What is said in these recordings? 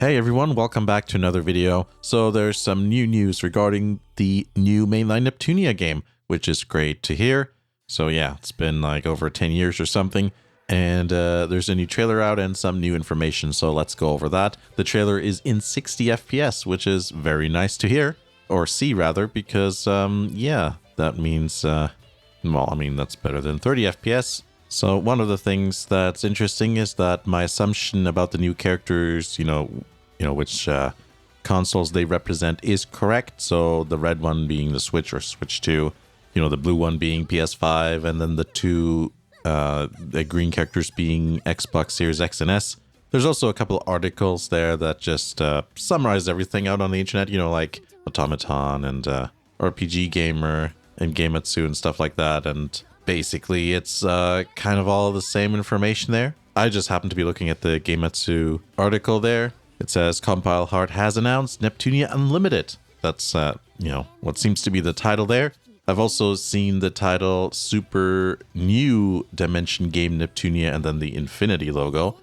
Hey everyone, welcome back to another video. So there's some new news regarding the new mainline Neptunia game, which is great to hear. So yeah, it's been like over 10 years or something, and there's a new trailer out and some new information, so let's go over that. The trailer is in 60 FPS, which is very nice to hear, or see rather, because yeah, that means, well, I mean, that's better than 30 FPS. So one of the things that's interesting is that my assumption about the new characters, you know which consoles they represent is correct. So the red one being the Switch or Switch 2, the blue one being PS5, and then the two the green characters being Xbox Series X and S. There's also a couple articles there that just summarize everything out on the internet, like Automaton and RPG Gamer and Gametsu and stuff like that. And basically, it's kind of all the same information there. I just happen to be looking at the Gametsu article there. It says, Compile Heart has announced Neptunia Unlimited. That's, what seems to be the title there. I've also seen the title Super New Dimension Game Neptunia and then the Infinity logo.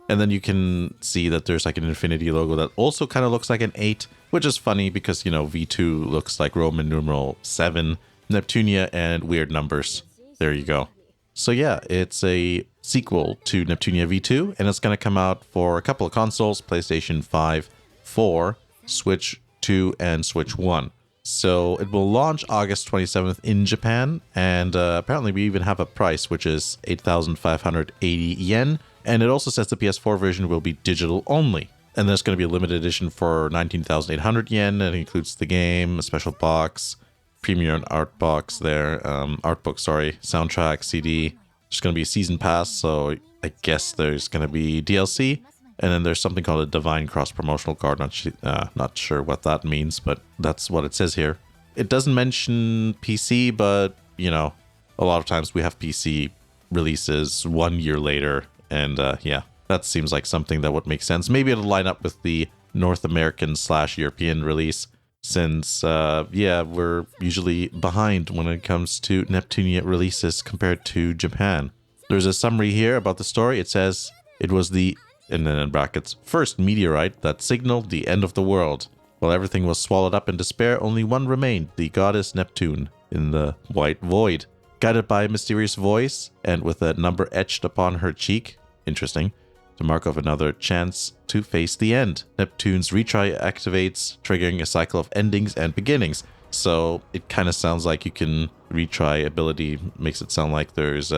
And then you can see that there's like an Infinity logo that also kind of looks like an 8, which is funny because, V2 looks like Roman numeral 7, Neptunia, and weird numbers. There you go. So yeah, it's a sequel to Neptunia V2, and it's going to come out for a couple of consoles, PlayStation 5, 4, Switch 2, and Switch 1. So it will launch August 27th in Japan, and apparently we even have a price, which is 8,580 yen, and it also says the PS4 version will be digital only. And there's going to be a limited edition for 19,800 yen, and it includes the game, a special box, premium art box there, art book, sorry, soundtrack, CD. There's going to be a season pass, so I guess there's going to be DLC. And then there's something called a Divine Cross promotional card. Not sure what that means, but that's what it says here. It doesn't mention PC, but, a lot of times we have PC releases 1 year later. And yeah, that seems like something that would make sense. Maybe it'll line up with the North American/European release. Since, we're usually behind when it comes to Neptunia releases compared to Japan. There's a summary here about the story. It says, it was the, and then in brackets, first meteorite that signaled the end of the world. While everything was swallowed up in despair, only one remained, the goddess Neptune, in the white void. Guided by a mysterious voice, and with a number etched upon her cheek, interesting, the mark of another chance to face the end. Neptune's retry activates, triggering a cycle of endings and beginnings. So it kind of sounds like you can retry ability, makes it sound like there's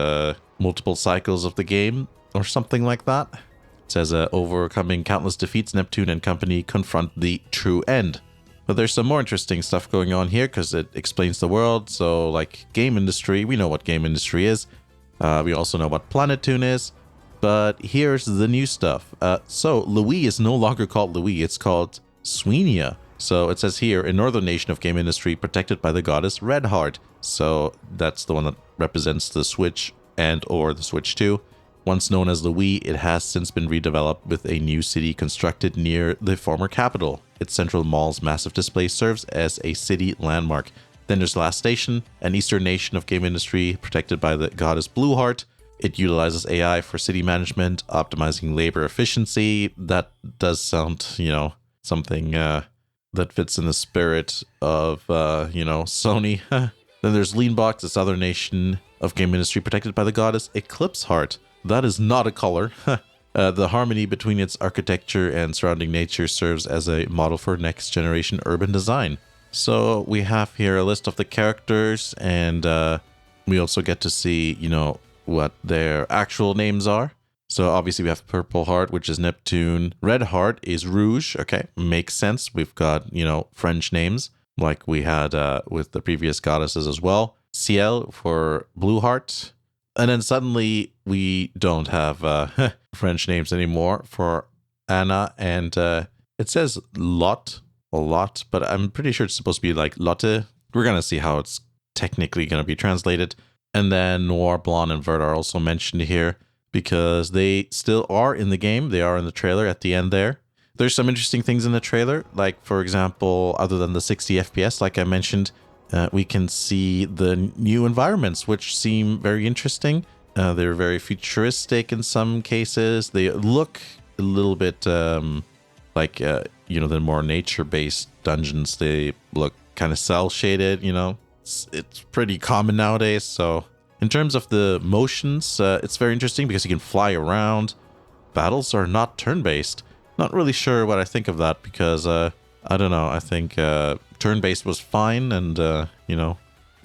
multiple cycles of the game or something like that. It says, overcoming countless defeats, Neptune and company confront the true end. But there's some more interesting stuff going on here because it explains the world. So like game industry, we know what game industry is. We also know what Planetune is. But here's the new stuff. So Louis is no longer called Louis, it's called Swenia. So it says here, a northern nation of game industry protected by the goddess Redheart. So that's the one that represents the Switch and or the Switch 2. Once known as Louis, it has since been redeveloped with a new city constructed near the former capital. Its central mall's massive display serves as a city landmark. Then there's Last Station, an eastern nation of game industry protected by the goddess Blueheart. It utilizes AI for city management, optimizing labor efficiency. That does sound, something that fits in the spirit of, Sony. Then there's Leanbox, this other nation of game industry protected by the goddess Eclipse Heart. That is not a color. The harmony between its architecture and surrounding nature serves as a model for next generation urban design. So we have here a list of the characters, and we also get to see, what their actual names are. So obviously we have Purple Heart, which is Neptune. Red Heart is Rouge. Okay, makes sense. We've got, French names like we had with the previous goddesses as well. Ciel for Blue Heart. And then suddenly we don't have French names anymore for Anna. And it says Lot, a lot, but I'm pretty sure it's supposed to be like Lotte. We're going to see how it's technically going to be translated. And then Noir, Blonde, and Vert are also mentioned here because they still are in the game. They are in the trailer at the end there. There's some interesting things in the trailer. Like, for example, other than the 60 FPS, like I mentioned, we can see the new environments, which seem very interesting. They're very futuristic in some cases. They look a little bit Like, the more nature-based dungeons, they look kind of cel-shaded, It's pretty common nowadays. So in terms of the motions, it's very interesting because you can fly around. Battles are not turn-based. Not really sure what I think of that because, I don't know. I think turn-based was fine and,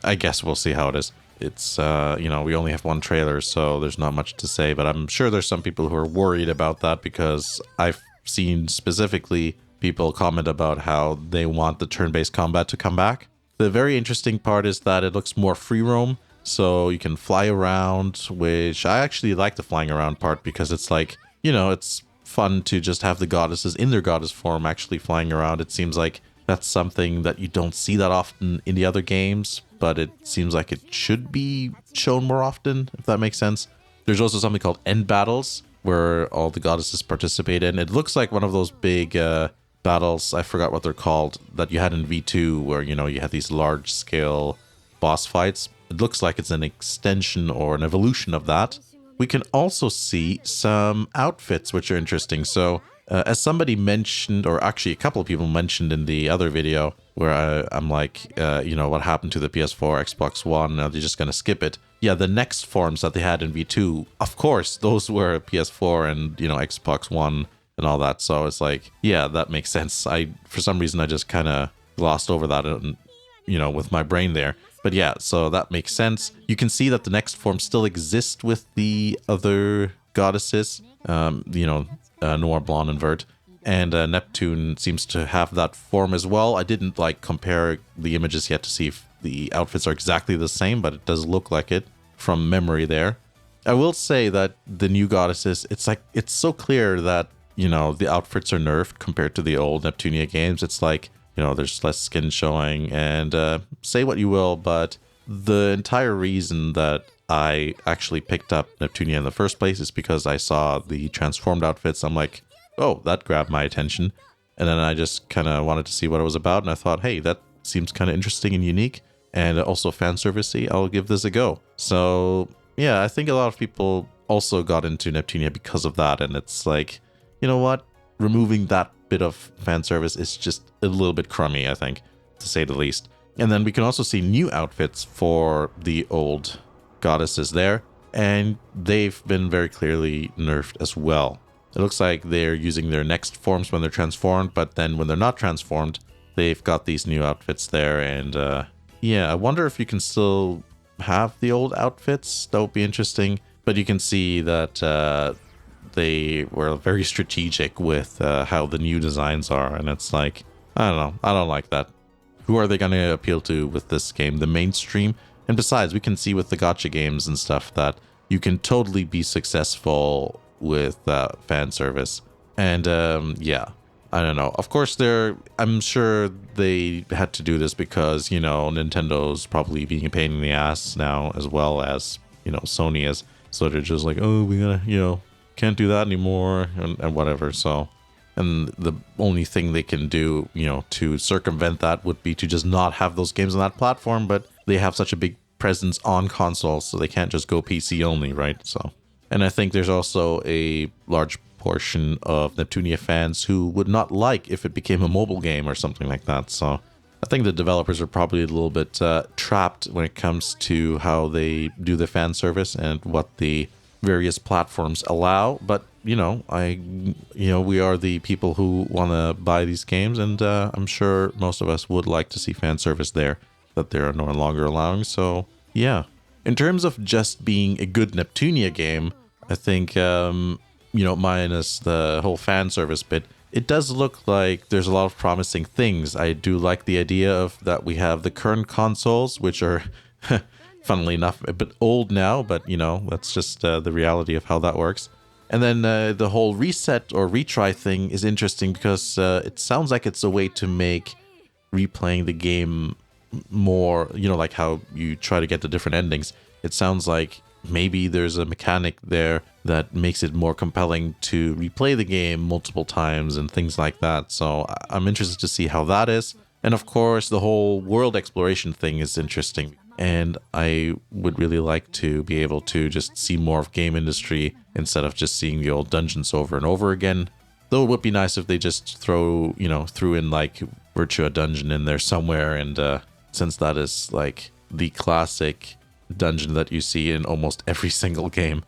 I guess we'll see how it is. It's, we only have one trailer, so there's not much to say, but I'm sure there's some people who are worried about that because I've seen specifically people comment about how they want the turn-based combat to come back. The very interesting part is that it looks more free roam, so you can fly around, which I actually like the flying around part because it's like, it's fun to just have the goddesses in their goddess form actually flying around. It seems like that's something that you don't see that often in the other games, but it seems like it should be shown more often, if that makes sense. There's also something called end battles, where all the goddesses participate in. It looks like one of those big battles, I forgot what they're called, that you had in V2, where, you had these large-scale boss fights. It looks like it's an extension or an evolution of that. We can also see some outfits, which are interesting. So, as somebody mentioned, or actually a couple of people mentioned in the other video, where I'm like, what happened to the PS4, Xbox One? Are they just going to skip it? Yeah, the next forms that they had in V2, of course, those were PS4 and, Xbox One and all that. So it's like, yeah, that makes sense. For some reason, I just kind of glossed over that, and, with my brain there. But yeah, so that makes sense. You can see that the next forms still exist with the other goddesses, Noir, Blonde, and Vert. And Neptune seems to have that form as well. I didn't compare the images yet to see if the outfits are exactly the same, but it does look like it from memory there. I will say that the new goddesses, it's so clear that, the outfits are nerfed compared to the old Neptunia games. It's like, there's less skin showing, and say what you will, but the entire reason that I actually picked up Neptunia in the first place is because I saw the transformed outfits. I'm like, oh, that grabbed my attention. And then I just kind of wanted to see what it was about. And I thought, hey, that seems kind of interesting and unique. And also fan servicey. I'll give this a go. So, yeah, I think a lot of people also got into Neptunia because of that. And it's like, you know what? Removing that bit of fan service is just a little bit crummy, I think, to say the least. And then we can also see new outfits for the old goddesses there. And they've been very clearly nerfed as well. It looks like they're using their next forms when they're transformed, but then when they're not transformed, they've got these new outfits there. And yeah, I wonder if you can still have the old outfits. That would be interesting. But you can see that they were very strategic with how the new designs are. And it's like, I don't know. I don't like that. Who are they going to appeal to with this game? The mainstream? And besides, we can see with the gacha games and stuff that you can totally be successful with fan service. And yeah, I don't know. Of course, I'm sure they had to do this because, Nintendo's probably being a pain in the ass now, as well as, Sony is. So they're just like, oh, we gotta, can't do that anymore and whatever. So, and the only thing they can do, to circumvent that would be to just not have those games on that platform. But they have such a big presence on consoles, so they can't just go PC only, right? So, and I think there's also a large portion of Neptunia fans who would not like if it became a mobile game or something like that. So I think the developers are probably a little bit trapped when it comes to how they do the fan service and what the various platforms allow. But we are the people who want to buy these games, and I'm sure most of us would like to see fan service there that they're no longer allowing. So yeah, in terms of just being a good Neptunia game, I think minus the whole fan service bit, it does look like there's a lot of promising things. I do like the idea of that we have the current consoles, which are funnily enough a bit old now, but that's just the reality of how that works. And then the whole reset or retry thing is interesting because it sounds like it's a way to make replaying the game more, like how you try to get the different endings. It sounds like maybe there's a mechanic there that makes it more compelling to replay the game multiple times and things like that. So I'm interested to see how that is. And of course, the whole world exploration thing is interesting. And I would really like to be able to just see more of game industry instead of just seeing the old dungeons over and over again. Though it would be nice if they just threw in like Virtua Dungeon in there somewhere. And since that is like the classic dungeon that you see in almost every single game.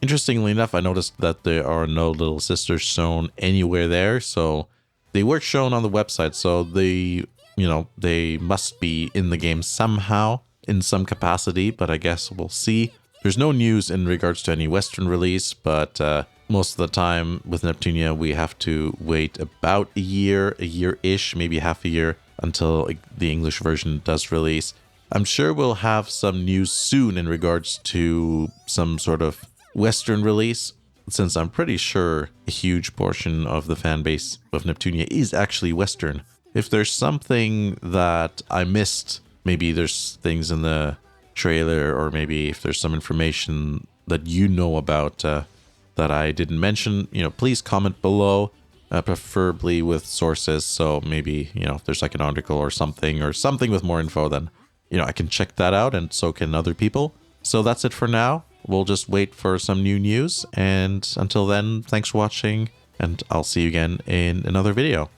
Interestingly enough, I noticed that there are no little sisters shown anywhere there. So they were shown on the website. So they must be in the game somehow in some capacity, but I guess we'll see. There's no news in regards to any Western release, but most of the time with Neptunia, we have to wait about a year-ish, maybe half a year until the English version does release. I'm sure we'll have some news soon in regards to some sort of Western release, since I'm pretty sure a huge portion of the fan base of Neptunia is actually Western. If there's something that I missed, maybe there's things in the trailer, or maybe if there's some information that you know about that I didn't mention, please comment below, preferably with sources. So maybe, if there's like an article or something with more info, then, I can check that out, and so can other people. So that's it for now. We'll just wait for some new news. And until then, thanks for watching, and I'll see you again in another video.